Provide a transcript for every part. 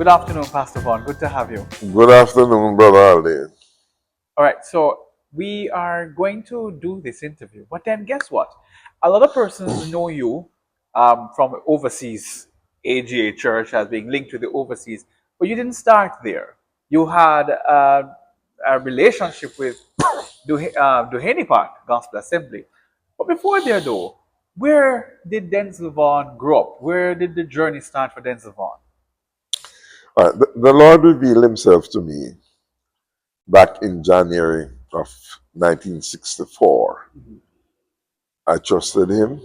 Good afternoon, Pastor Vaughn. Good to have you. Good afternoon, Brother Aldi. All right, so we are going to do this interview, but then guess what? A lot of persons know you from overseas. AGA Church as being linked to the overseas, but you didn't start there. You had a relationship with Duhaney Park Gospel Assembly. But before there, though, where did Denzil Vaughn grow up? Where did the journey start for Denzil Vaughn? The Lord revealed himself to me back in January of 1964. I trusted him.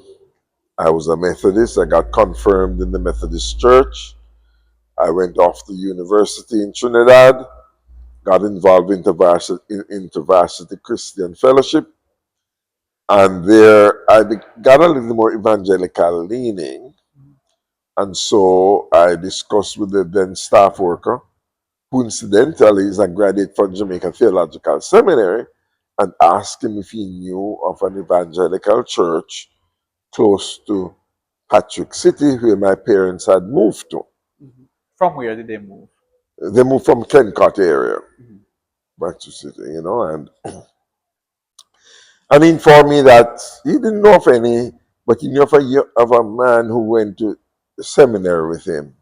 I was a Methodist. I got confirmed in the Methodist Church. I went off to university in Trinidad, got involved in InterVarsity Christian Fellowship, and there got a little more evangelical leaning. And so I discussed with the then staff worker, who incidentally is a graduate from Jamaica Theological Seminary, and asked him if he knew of an evangelical church close to Patrick City, where my parents had moved to. From where did they move? They moved from Kencott area, Mhm. Patrick City, and he informed me that he didn't know of any, but he knew of a man who went to seminary with him,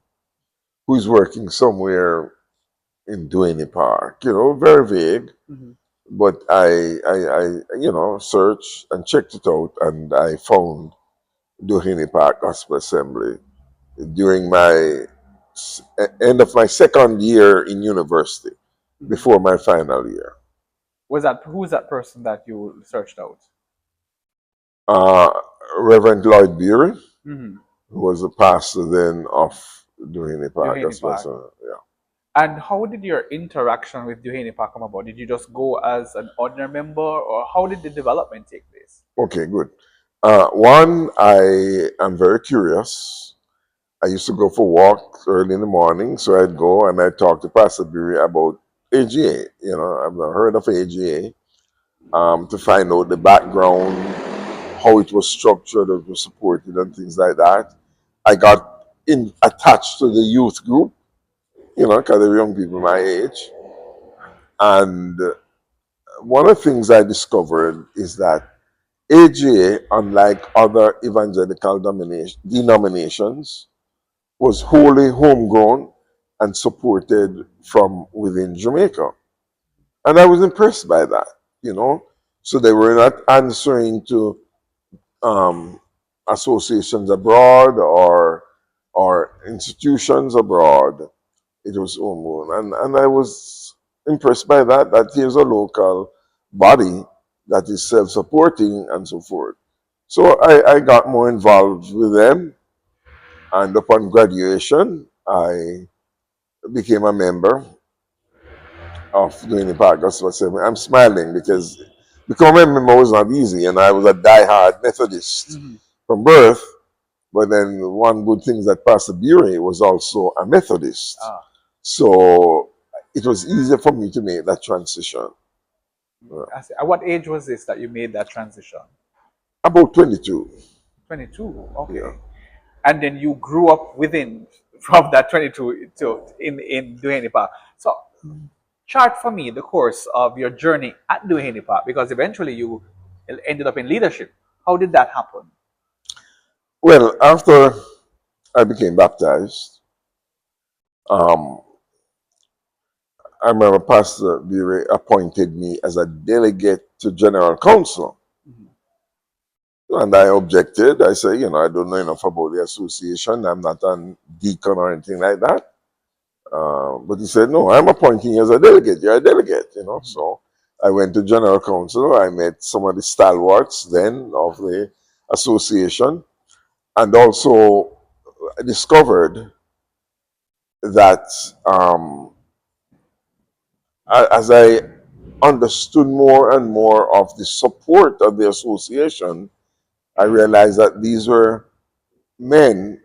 who's working somewhere in Duane Park, very vague. Mhm. But I searched and checked it out, and I found Duhaney Park Gospel Assembly during my end of my second year in university, Mhm. before my final year. Who was that person that you searched out? Uh, Reverend Lloyd Beery, Mm-hmm. who was the pastor then of Duhaney Park Duhaney Gospel Park. Assembly. Yeah. And how did your interaction with Duhaney Park come about? Did you just go as an ordinary member, or how did the development take place? Okay, good. One, I am very curious. I used to go for walks early in the morning, so I'd go and I'd talk to Pastor Beery about AGA. I've not heard of AGA, to find out the background, how it was structured, how it was supported, and things like that. I got attached to the youth group, because they were young people my age. And one of the things I discovered is that AGA, unlike other evangelical denominations, was wholly homegrown and supported from within Jamaica. And I was impressed by that, you know. So they were not answering to um, associations abroad or institutions abroad. It was homegrown. And I was impressed by that, that here's a local body that is self-supporting and so forth. So I got more involved with them, and upon graduation, I became a member of doing the podcast for 7. I'm smiling because becoming a member was not easy, and I was a die-hard Methodist Mm-hmm. from birth. But then one good thing is that Pastor Bury was also a Methodist, Ah, so it was easier for me to make that transition. I see. At what age was this that you made that transition? About 22, 22. yeah. Okay. And then you grew up within from that 22 to in Duhaney Park. So chart for me the course of your journey at Duhaney Park, because eventually you ended up in leadership. How did that happen? Well, after I became baptized, um, I remember Pastor Bury appointed me as a delegate to General Council. Mhm. And I objected. I said, I don't know enough about the association. I'm not a deacon or anything like that. But he said, no, I'm appointing you as a delegate. You're a delegate. So I went to General Council. I met some of the stalwarts then of the association. And also I discovered that as I understood more and more of the support of the association, I realized that these were men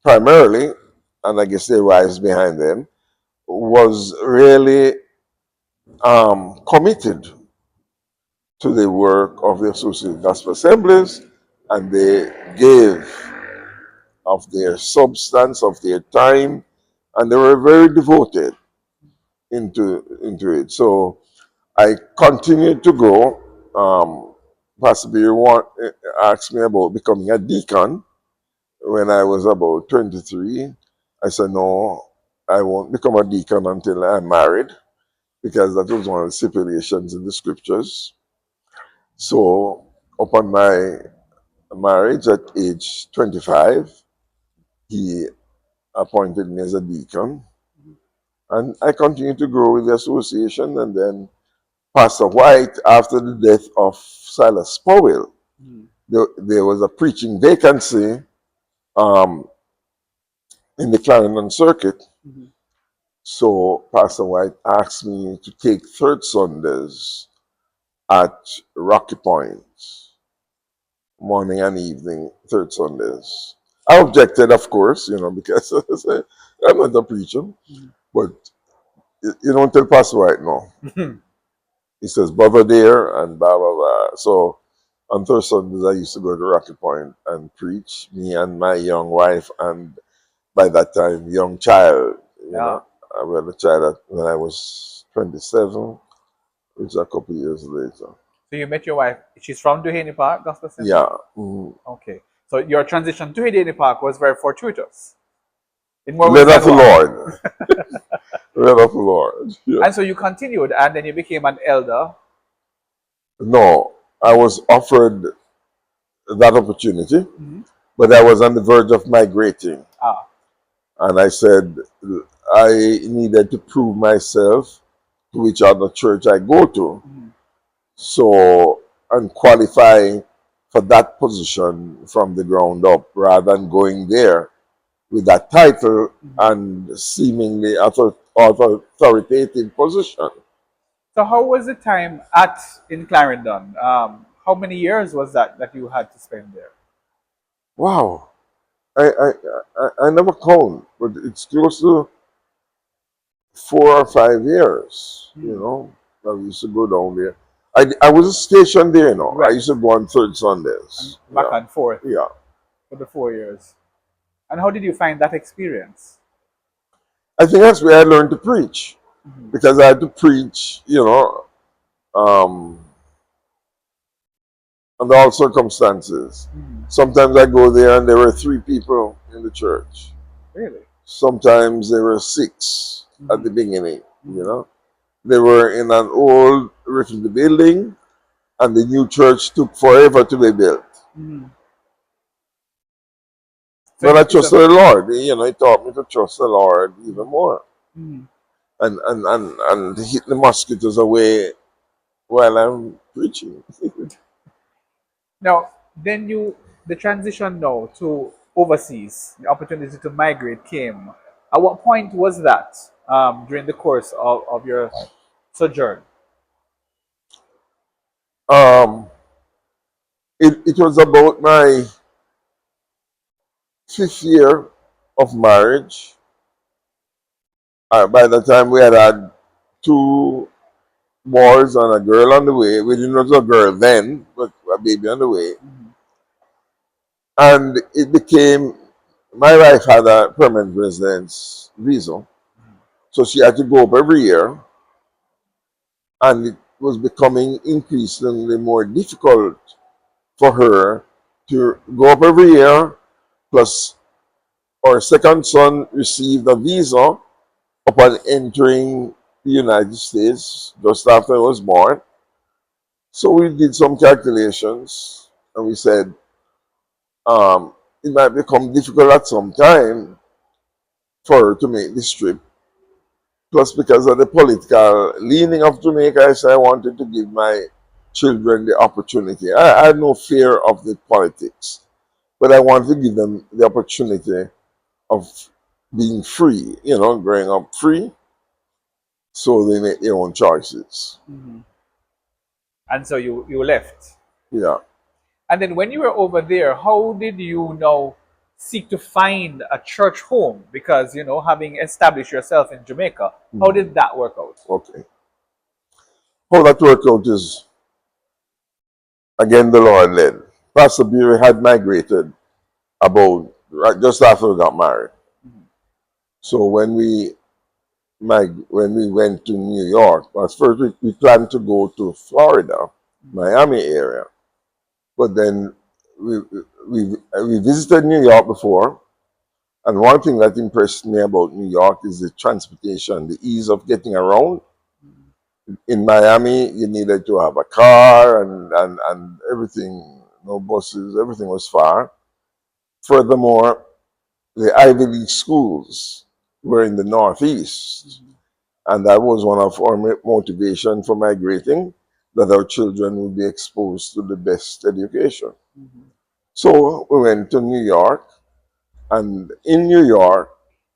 primarily, and I guess their wives behind them, was really committed to the work of the Associated Gospel Assemblies, and they gave of their substance, of their time, and they were very devoted into it. So I continued to grow. Pastor Beer asked me about becoming a deacon when I was about 23. I said, no, I won't become a deacon until I'm married, because that was one of the stipulations in the scriptures. So, upon my marriage at age 25, he appointed me as a deacon. And I continued to grow with the association. And then Pastor White, after the death of Silas Powell, there was a preaching vacancy um, in the Clarendon circuit. So Pastor White asked me to take third Sundays at Rocky Point, morning and evening, third Sundays. I objected, of course, because I said, I'm not a preacher. But you don't tell Pastor White no. He says, brother there, and blah, blah, blah. So on third Sundays, I used to go to Rocky Point and preach, me and my young wife, and by that time, young child. Yeah. I had a child when I was 27, which is a couple of years later. So you met your wife. She's from Duhaney Park, Gospel Center? Yeah. Okay. So your transition to Duhaney Park was very fortuitous, in more ways Led of than the one. Lord. Led of the Lord. Yeah. And so you continued, and then you became an elder. No, I was offered that opportunity, Mhm. but I was on the verge of migrating. Ah. And I said I needed to prove myself to which other church I go to. So, and qualify for that position from the ground up, rather than going there with that title and seemingly authoritative position. So how was the time at in Clarendon? How many years was that you had to spend there? Wow. I never count, but it's close to 4 or 5 years, I used to go down there. I was stationed there, I Right. used to go on third Sundays. Back Yeah. and forth Yeah. for the 4 years. And how did you find that experience? I think that's where I learned to preach, because I had to preach, um, under all circumstances. Sometimes I go there and there were 3 people in the church. Really? Sometimes there were 6 at the beginning. They were in an old refugee building, and the new church took forever to be built. So But I it's a, trusted the Lord. He taught me to trust the Lord even more. Mhm. And hit the mosquitoes away while I'm preaching. Now, then the transition now to overseas, the opportunity to migrate came. At what point was that during the course of your sojourn? Um, it was about my 5th year of marriage. By the time we had 2 boys and a girl on the way. We didn't know it was a girl then, but a baby on the way. And it became, my wife had a permanent residence visa, so she had to go up every year, and it was becoming increasingly more difficult for her to go up every year. Plus, our second son received a visa upon entering the United States just after I was born. So we did some calculations, and we said it might become difficult at some time for her to make this trip. Plus, because of the political leaning of Jamaica, I said I wanted to give my children the opportunity. I had no fear of the politics, but I wanted to give them the opportunity of being free, growing up free, so they make their own choices. And so you left. Yeah. And then when you were over there, how did you now seek to find a church home? Because, having established yourself in Jamaica, how did that work out? Okay. How that worked out is, again, the Lord led. Pastor Beer had migrated about right just after we got married. So when we went to New York, at first we planned to go to Florida, Miami area, but then we we visited New York before, and one thing that impressed me about New York is the transportation, the ease of getting around. In Miami, you needed to have a car and everything, no buses, everything was far. Furthermore, the Ivy League schools were in the Northeast, and that was one of our motivation for migrating, that our children would be exposed to the best education. So we went to New York, and in New York,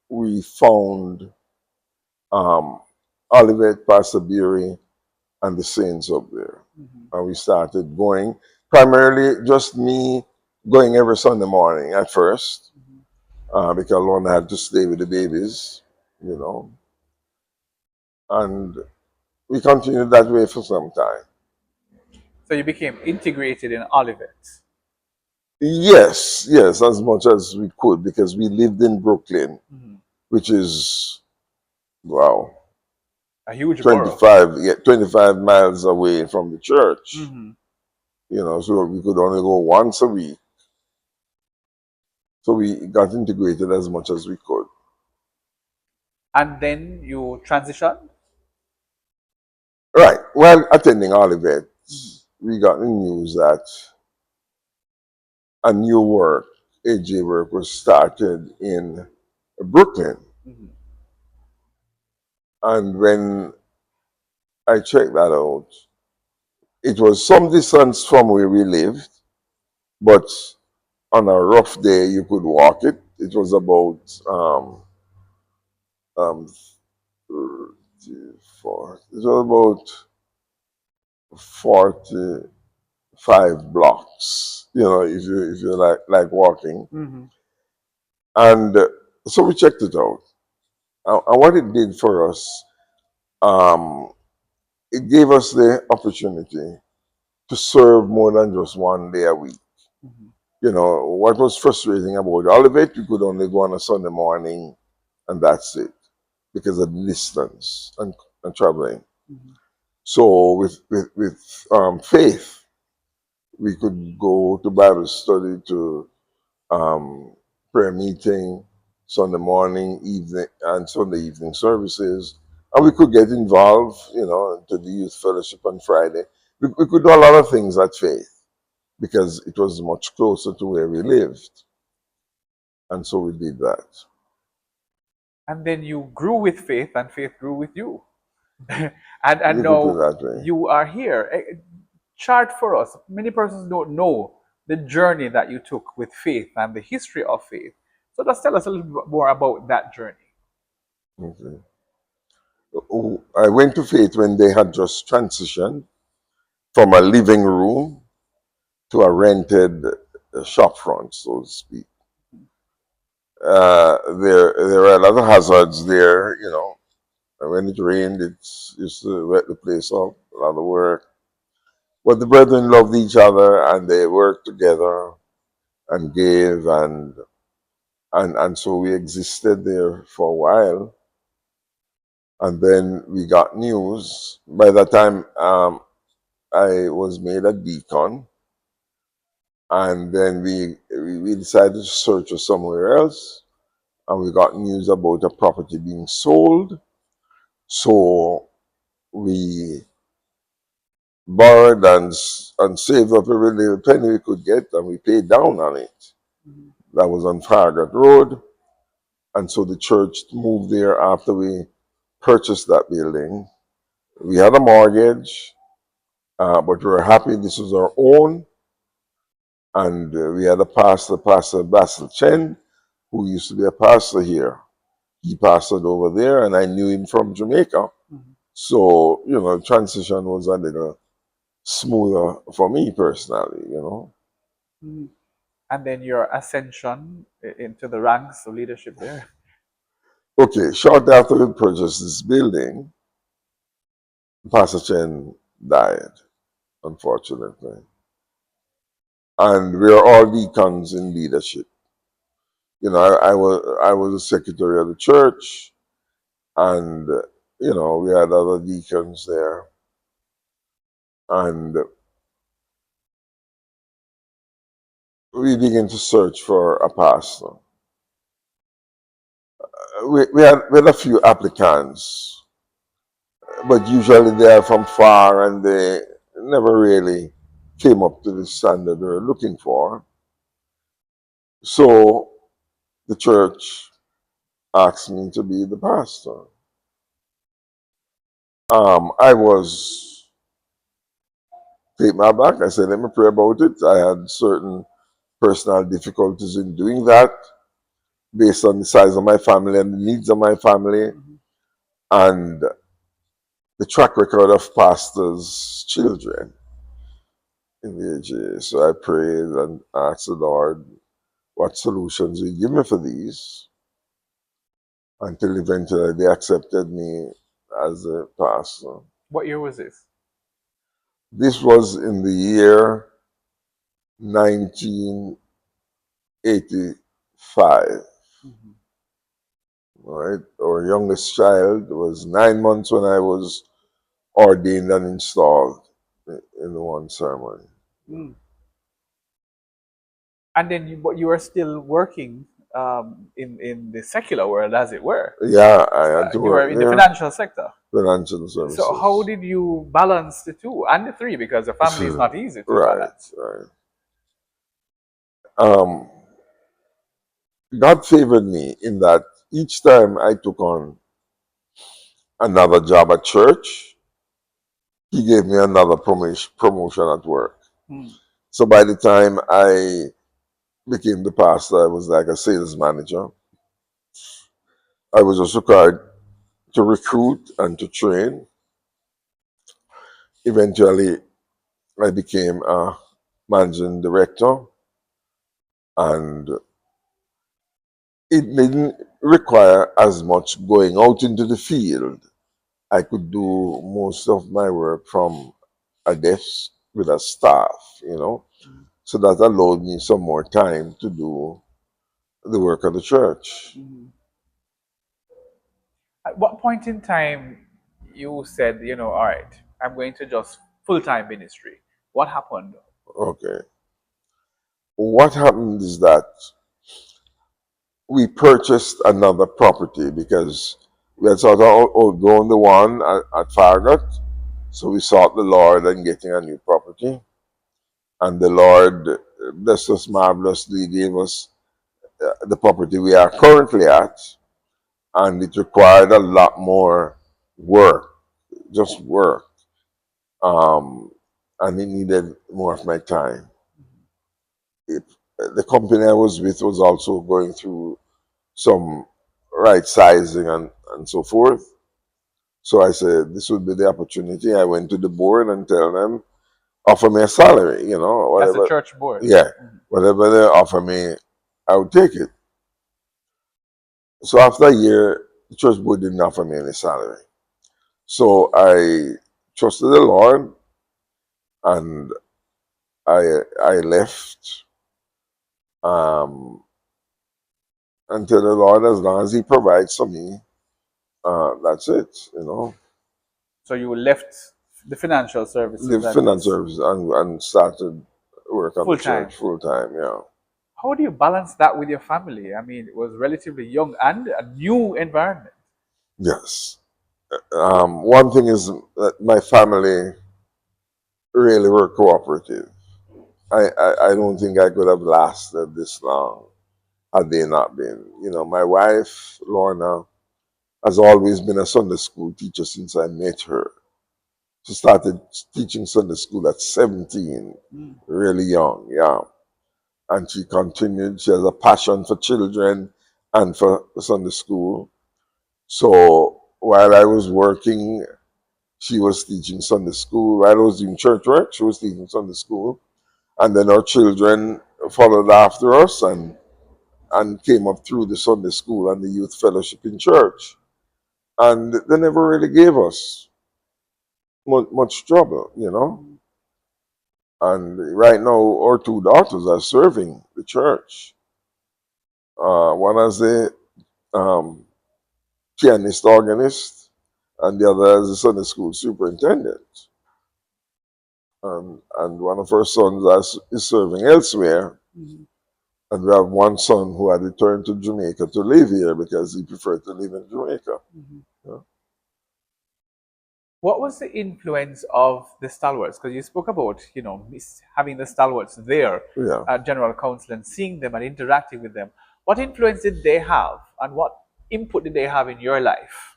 we found um, Olivet, Passabury, and the Saints up there. And we started going, primarily just me going every Sunday morning at first, because Lorna had to stay with the babies, you know, and we continued that way for some time. So you became integrated in Olivet. Yes, yes, as much as we could, because we lived in Brooklyn, which is, wow, A huge borough. 25, yeah, 25 miles away from the church, so we could only go once a week. So we got integrated as much as we could. And then you transitioned. Right. While attending Olivet, we got the news that a new work, AJ work, was started in Brooklyn. And when I checked that out, it was some distance from where we lived, but on a rough day, you could walk it. It was about um, 34, it was about 45 blocks, if you like walking. And so we checked it out. And what it did for us, um, it gave us the opportunity to serve more than just one day a week. What was frustrating about all of it, we could only go on a Sunday morning and that's it because of the distance and traveling. So with faith, we could go to Bible study, to um, prayer meeting, Sunday morning, evening, and Sunday evening services. And we could get involved, to the youth fellowship on Friday. We could do a lot of things at Faith because it was much closer to where we lived. And so we did that. And then you grew with faith, and faith grew with you. and We could put now it that way. you are here. Chart for us. Many persons don't know the journey that you took with faith and the history of faith. So just tell us a little bit more about that journey. Okay. I went to Faith when they had just transitioned from a living room to a rented shop front, so to speak. There were a lot of hazards there, And when it rained, it used to wet the place up, a lot of work. But the brethren loved each other and they worked together and gave, and so we existed there for a while. And then we got news. By that time, I was made a deacon, and then we decided to search for somewhere else, and we got news about a property being sold. So we borrowed and saved up every little penny we could get, and we paid down on it. That was on Farragut Road, and so the church moved there after we purchased that building. We had a mortgage, but we were happy this was our own, and we had a pastor, Pastor Basil Chen, who used to be a pastor here. He pastored over there, and I knew him from Jamaica. So, transition was a little smoother for me personally. And then your ascension into the ranks of leadership there. Okay, shortly after we purchased this building, Pastor Chen died, unfortunately. And we are all deacons in leadership. I was a secretary of the church, and we had other deacons there, and we began to search for a pastor. We had a few applicants, but usually they are from far and they never really came up to the standard we were looking for. So the church asked me to be the pastor. I was taken aback. I said, let me pray about it. I had certain personal difficulties in doing that based on the size of my family and the needs of my family and the track record of pastors' children in the AGA. So I prayed and asked the Lord what solutions He give me for these until eventually they accepted me as a pastor. What year was this? This was in the year 1985. Mhm. Right? Our youngest child was 9 months when I was ordained and installed in the one ceremony. Mm. And then but you were still working in the secular world, as it were. Yeah, I had to You were work in the there, financial sector. financial So how services. did you balance the two and the three? Because the family is not easy to Right, balance. right. Um, God favored me in that each time I took on another job at church, He gave me another promotion at work. Mm. So by the time I became the pastor, I was like a sales manager. I was also required to recruit and to train. Eventually, I became a managing director, and it didn't require as much going out into the field. I could do most of my work from a desk with a staff. Mm. So that allowed me some more time to do the work of the church. Mhm. At what point in time you said, all right, I'm going to just full-time ministry? What happened? Okay. What happened is that we purchased another property because we had sort of outgrown the one at Farragut. So we sought the Lord and getting a new property. And the Lord blessed us marvelously, gave us the property we are currently at. And it required a lot more work, just work. Um, and it needed more of my time. It, the company I was with was also going through some right sizing and so forth. So I said, this would be the opportunity. I went to the board and tell them, offer me a salary, That's the whatever. church board. Yeah, Mhm. whatever they offer me, I would take it. So after a year, the church board didn't offer me any salary. So I trusted the Lord and I left um, until the Lord, as long as He provides for me, that's it. So you left the financial services Live and finance just service and started work on the full church time. full time. Yeah. How do you balance that with your family? I mean, it was relatively young and a new environment. Yes. One thing is that my family really were cooperative. I don't think I could have lasted this long had they not been. My wife, Lorna, has always been a Sunday school teacher since I met her. She started teaching Sunday school at 17, Mm. really young, yeah. And she continued. She has a passion for children and for Sunday school. So while I was working, she was teaching Sunday school. While I was doing church work, she was teaching Sunday school. And then our children followed after us and came up through the Sunday school and the youth fellowship in church. And they never really gave us much trouble. Mhm. And right now, our two daughters are serving the church. one as a um, pianist organist, and the other as a Sunday school superintendent. And one of her sons is serving elsewhere, Mhm. and we have one son who had returned to Jamaica to live here because he preferred to live in Jamaica. Mhm. Yeah. What was the influence of the Stalwarts? Because you spoke about, having the Stalwarts there Yeah. at General Council and seeing them and interacting with them. What influence did they have, and what input did they have in your life?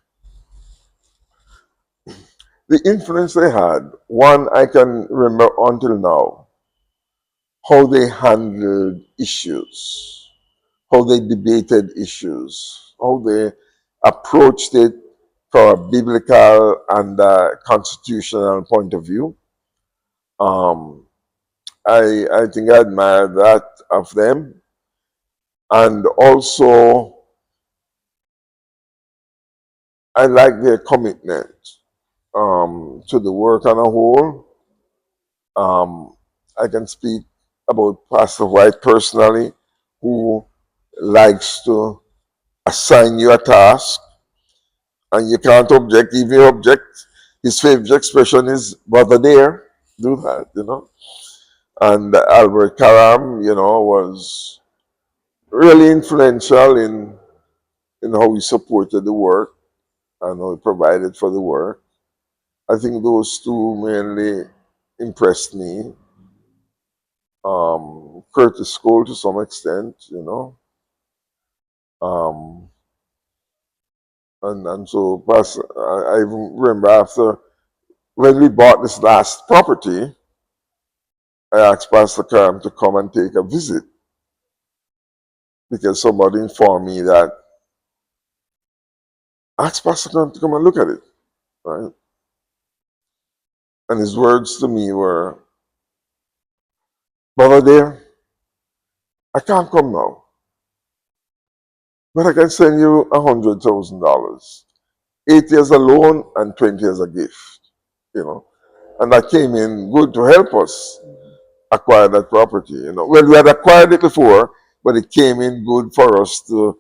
The influence they had, one I can remember until now, how they handled issues, how they debated issues, how they approached it from a biblical and constitutional point of view. Um, I think I admire that of them. And also, I like their commitment to the work on a whole. Um, I can speak about Pastor White personally, who likes to assign you a task and you can't object. If you object, his favorite expression is "brother there." Do that, you know. And Albert Karam, was really influential in how he supported the work and how he provided for the work. I think those two mainly impressed me. Curtis Cole to some extent, Um, and so, I even remember after when we bought this last property, I asked Pastor Karam to come and take a visit because somebody informed me that ask Pastor Karam to come and look at it, right? And his words to me were, "Brother, there, I can't come now, but I can send you $100,000, 8 years a loan and 20 as a gift, you know." And that came in good to help us acquire that property. Well, we had acquired it before, but it came in good for us to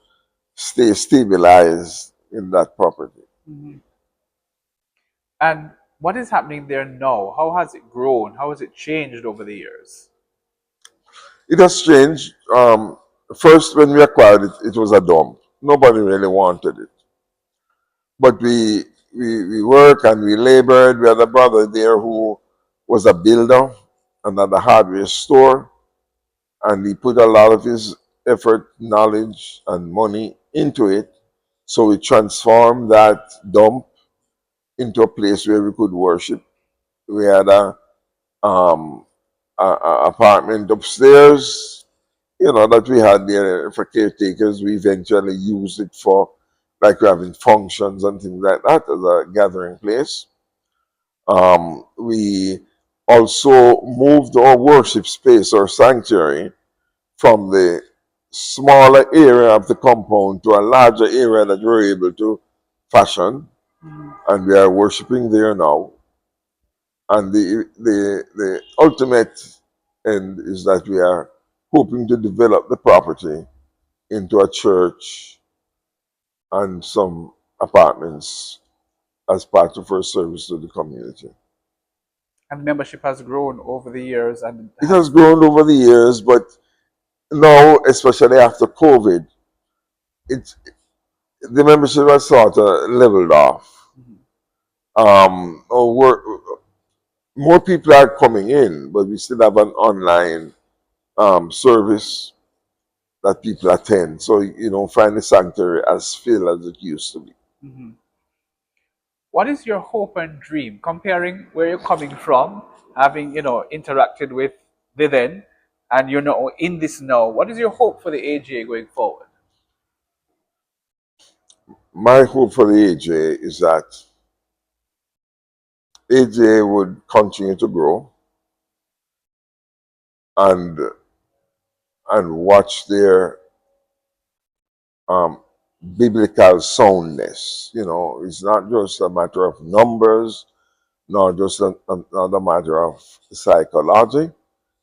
stay stabilized in that property. Mhm. And what is happening there now? How has it grown? How has it changed over the years? It has changed. First, when we acquired it, it was a dump. Nobody really wanted it. But we worked and we labored. We had a brother there who was a builder and had a hardware store, and he put a lot of his effort, knowledge, and money into it. So we transformed that dump into a place where we could worship. We had um, a apartment upstairs, that we had there for caretakers. We eventually used it for like we're having functions and things like that as a gathering place. We also moved our worship space or sanctuary from the smaller area of the compound to a larger area that we're able to fashion, Mhm. and we are worshiping there now. And the ultimate end is that we are hoping to develop the property into a church and some apartments as part of our service to the community. And membership has grown over the years and It has has. grown over the years, but now, especially after COVID, it the membership has sort of leveled off. Mhm. More people are coming in, but we still have an online service that people attend. So you don't find the sanctuary as full as it used to be. Mhm. What is your hope and dream? Comparing where you're coming from, having interacted with the then, and you're now in this now. What is your hope for the AGA going forward? My hope for the AJ is that AJ would continue to grow and watch their um, biblical soundness. It's not just a matter of numbers, not just another matter of psychology,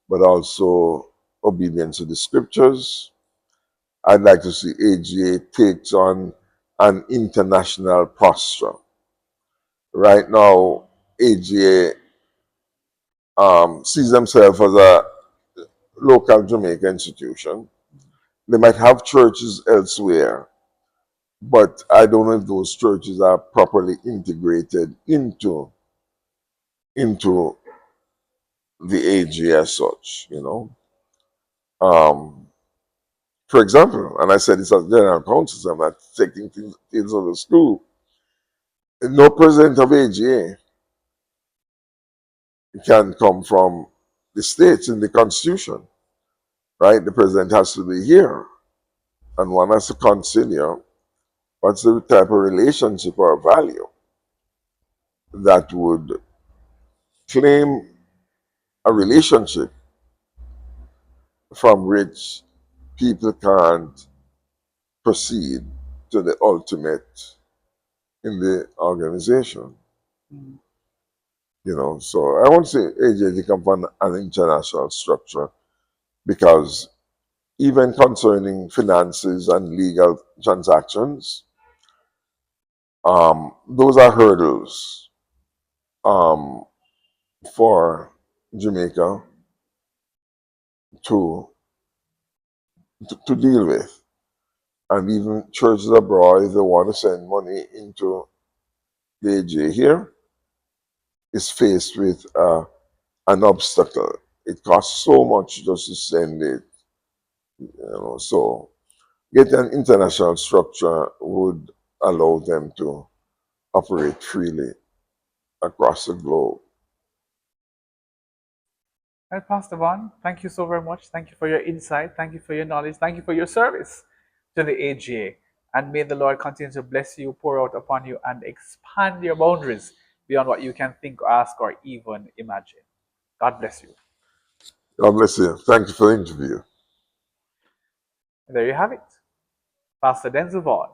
but also obedience to the scriptures I'd like to see AGA takes on an international posture. Right now, AGA sees themselves as a local Jamaica institution. They might have churches elsewhere, but I don't know if those churches are properly integrated into the AGA as such, you know. Um, for example, and I said this as general counsel, I'm not taking things out of school. No president of AGA can come from the states in the constitution, right? The president has to be here, and one has to consider what's the type of relationship or value that would claim a relationship from which people can't proceed to the ultimate in the organization. Mm. You know, so I won't say AJT come from an international structure because even concerning finances and legal transactions, those are hurdles um, for Jamaica to, to deal with. And even churches abroad, if they want to send money into the AJ here, is faced with an obstacle. It costs so much just to send it, you know. So getting an international structure would allow them to operate freely across the globe. Well, Pastor Vaughn, thank you so very much. Thank you for your insight. Thank you for your knowledge. Thank you for your service to the AGA. And may the Lord continue to bless you, pour out upon you, and expand your boundaries beyond what you can think, ask, or even imagine. God bless you. God bless you. Thank you for the interview. And there you have it. Pastor Denzil Vaughn,